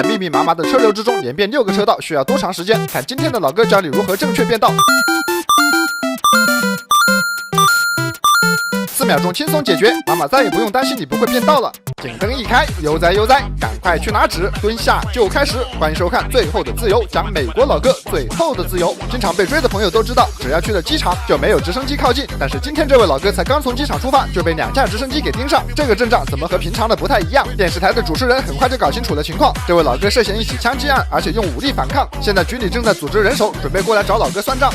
在密密麻麻的车流之中连变6个车道需要多长时间？看今天的老哥教你如何正确变道。4秒钟轻松解决，妈妈再也不用担心你不会变道了。警灯一开，悠哉悠哉，赶快去拿纸，蹲下就开始。欢迎收看《最后的自由》，讲美国老哥最后的自由。经常被追的朋友都知道，只要去了机场就没有直升机靠近。但是今天这位老哥才刚从机场出发，就被2架直升机给盯上，这个阵仗怎么和平常的不太一样？电视台的主持人很快就搞清楚了情况，这位老哥涉嫌一起枪击案，而且用武力反抗。现在局里正在组织人手，准备过来找老哥算账。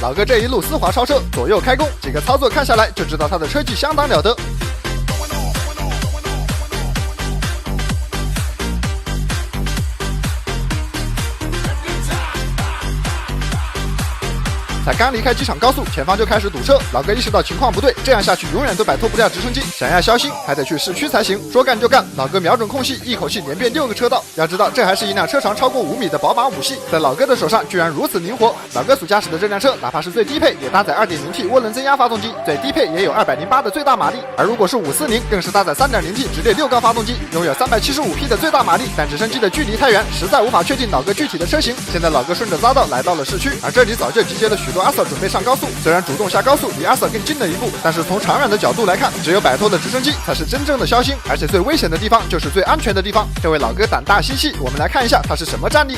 老哥这一路丝滑超车，左右开弓，几个操作看下来就知道他的车技相当了得。才刚离开机场高速，前方就开始堵车。老哥意识到情况不对，这样下去永远都摆脱不了直升机，想要消心还得去市区才行。说干就干，老哥瞄准空隙，一口气连变6个车道。要知道，这还是一辆车长超过5米的宝马5系，在老哥的手上居然如此灵活。老哥所驾驶的这辆车，哪怕是最低配，也搭载 2.0T 涡轮增压发动机，最低配也有208的最大马力。而如果是540，更是搭载 3.0T 直列6缸发动机，拥有375匹的最大马力。但直升机的距离太远，实在无法确定老哥具体的车型。现在老哥顺着匝道来到了市区，而这里早就集结了许多阿 Sir 准备上高速。虽然主动下高速离阿 Sir 更近了一步，但是从长远的角度来看，只有摆脱了直升机才是真正的消心。而且最危险的地方就是最安全的地方。这位老哥胆大心细，我们来看一下他是什么战力。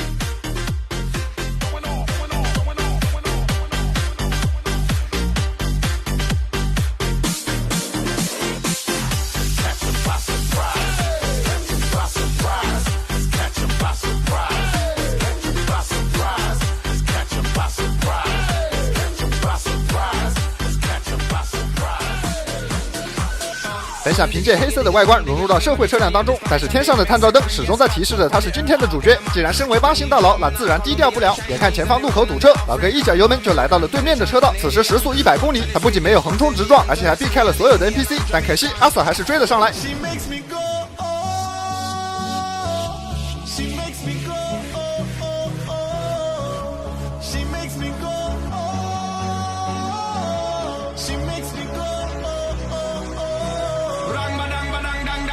本想凭借黑色的外观融入到社会车辆当中，但是天上的探照灯始终在提示着他是今天的主角。既然身为8星大佬，那自然低调不了。眼看前方路口堵车，老哥一脚油门就来到了对面的车道。此时时速100公里，他不仅没有横冲直撞，而且还避开了所有的 NPC。但可惜阿 Sir 还是追了上来。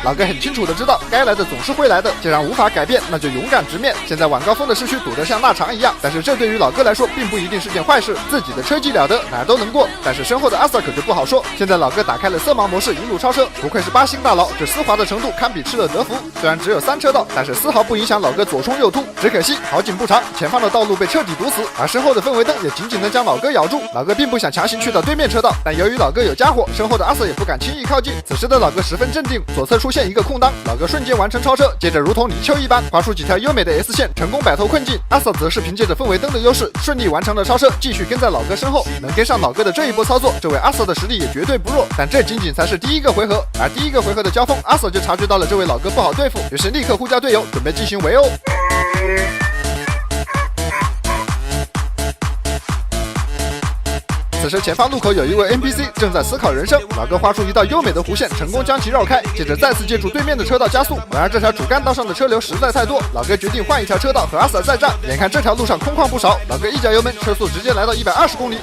老哥很清楚的知道，该来的总是会来的，既然无法改变，那就勇敢直面。现在晚高峰的市区堵得像腊肠一样，但是这对于老哥来说并不一定是件坏事，自己的车技了得，哪儿都能过。但是身后的阿 Sir 可就不好说。现在老哥打开了色盲模式，一路超车，不愧是8星大佬，这丝滑的程度堪比吃了德芙。虽然只有3车道，但是丝毫不影响老哥左冲右突。只可惜好景不长，前方的道路被彻底堵死，而身后的氛围灯也紧紧能将老哥咬住。老哥并不想强行去到对面车道，但由于老哥有家伙，身后的阿 Sir 也不敢轻易靠近。此时的老哥十分镇定，左侧出现一个空档，老哥瞬间完成超车，接着如同泥鳅一般划出几条优美的 S 线，成功摆脱困境。阿 Sir 则是凭借着氛围灯的优势，顺利完成了超车，继续跟在老哥身后。能跟上老哥的这一波操作，这位阿 Sir 的实力也绝对不弱。但这仅仅才是第1个回合，而第1个回合的交锋，阿 Sir 就察觉到了这位老哥不好对付，于是立刻呼叫队友，准备进行围殴。此时前方路口有一位 NPC 正在思考人生，老哥画出一道优美的弧线，成功将其绕开，接着再次借助对面的车道加速。然而这条主干道上的车流实在太多，老哥决定换一条车道和阿 Sir 再战。眼看这条路上空旷不少，老哥一脚油门，车速直接来到120公里。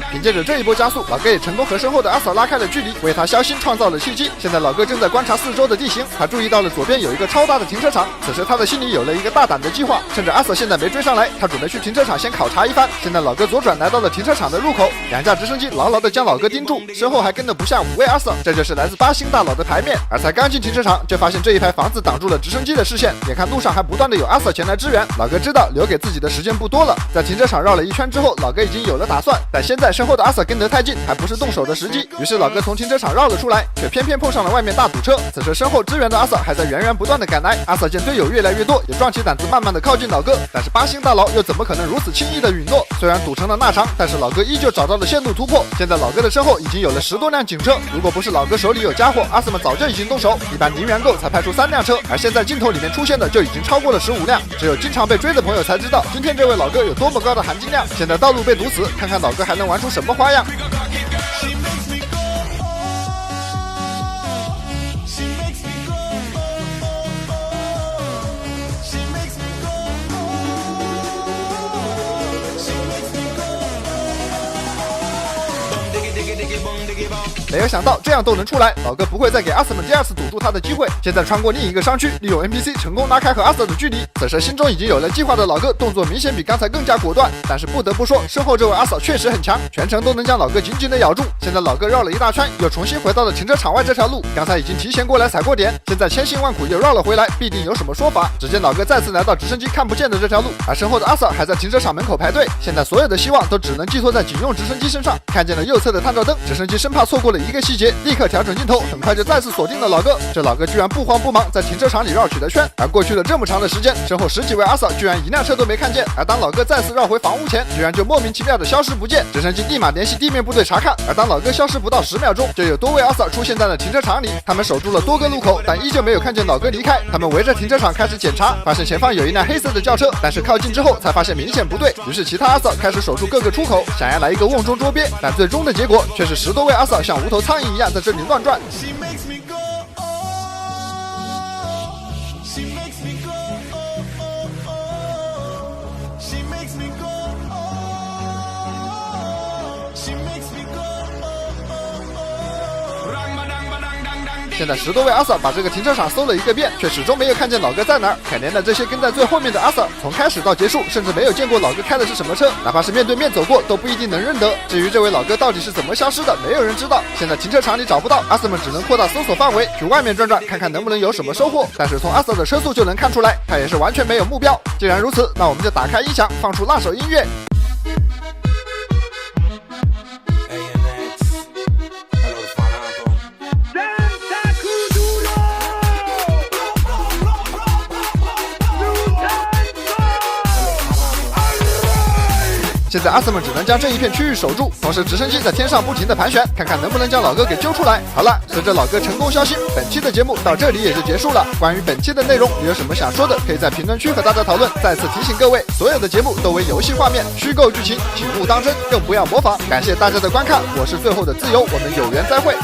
凭借着这一波加速，老哥也成功和身后的阿 Sir 拉开了距离，为他消心创造了契机。现在老哥正在观察四周的地形，他注意到了左边有一个超大的停车场。此时他的心里有了一个大胆的计划，趁着阿 Sir 现在没追上来，他准备去停车场先考察一番。现在老哥左转来到了停车场的入口，2架直升机牢牢地将老哥盯住，身后还跟了不下5位阿 Sir， 这就是来自8星大佬的牌面。而才刚进停车场，就发现这一排房子挡住了直升机的视线，眼看路上还不断的有阿 Sir 前来支援，老哥知道留给自己的时间不多了。在停车场绕了一圈之后，老哥已经有了打算，但现在身后的阿 Sir 跟得太近，还不是动手的时机。于是老哥从停车场绕了出来，却偏偏碰上了外面大堵车。此时身后支援的阿 Sir 还在源源不断的赶来。阿 Sir 见队友越来越多，也壮起胆子慢慢的靠近老哥。但是8星大佬又怎么可能如此轻易的允诺？虽然堵成了腊肠，但是老哥依旧找到了线路突破。现在老哥的身后已经有了10多辆警车，如果不是老哥手里有家伙，阿 Sir 们早就已经动手。一般零元购才派出3辆车，而现在镜头里面出现的就已经超过了15辆。只有经常被追的朋友才知道，今天这位老哥有多么高的含金量。现在道路被堵死，看看老哥还能玩出什么花样。没有想到这样都能出来，老哥不会再给阿 Sir 们第2次堵住他的机会。现在穿过另一个商区，利用 NPC 成功拉开和阿 Sir 的距离。此时心中已经有了计划的老哥，动作明显比刚才更加果断。但是不得不说，身后这位阿 Sir 确实很强，全程都能将老哥紧紧的咬住。现在老哥绕了一大圈，又重新回到了停车场外这条路。刚才已经提前过来踩过点，现在千辛万苦又绕了回来，必定有什么说法。只见老哥再次来到直升机看不见的这条路，而身后的阿 Sir 还在停车场门口排队。现在所有的希望都只能寄托在警用直升机身上。看见了右侧的探照灯，直升机生怕错过了一个细节，立刻调整镜头，很快就再次锁定了老哥。这老哥居然不慌不忙在停车场里绕起了圈，而过去了这么长的时间，身后10几位阿 Sir 居然一辆车都没看见。而当老哥再次绕回房屋前，居然就莫名其妙的消失不见。直升机立马联系地面部队查看，而当老哥消失不到10秒钟，就有多位阿 Sir 出现在了停车场里。他们守住了多个路口，但依旧没有看见老哥离开。他们围着停车场开始检查，发现前方有一辆黑色的轿车，但是靠近之后才发现明显不对。于是其他阿 Sir 开始守住各个出口，想要来一个瓮中捉鳖，但最终的结果却是10多位阿 Sir 像无头苍蝇一样在这里乱转。现在10多位阿 Sir 把这个停车场搜了一个遍，却始终没有看见老哥在哪儿。可怜的这些跟在最后面的阿 Sir， 从开始到结束，甚至没有见过老哥开的是什么车，哪怕是面对面走过，都不一定能认得。至于这位老哥到底是怎么消失的，没有人知道。现在停车场里找不到，阿 Sir 们只能扩大搜索范围，去外面转转，看看能不能有什么收获。但是从阿 Sir 的车速就能看出来，他也是完全没有目标。既然如此，那我们就打开音响，放出那首音乐。现在阿 Sir 们只能将这一片区域守住，同时直升机在天上不停的盘旋，看看能不能将老哥给揪出来。好了，随着老哥成功消息，本期的节目到这里也就结束了。关于本期的内容，你有什么想说的，可以在评论区和大家讨论。再次提醒各位，所有的节目都为游戏画面，虚构剧情，请勿当真，更不要模仿。感谢大家的观看，我是最后的自由，我们有缘再会。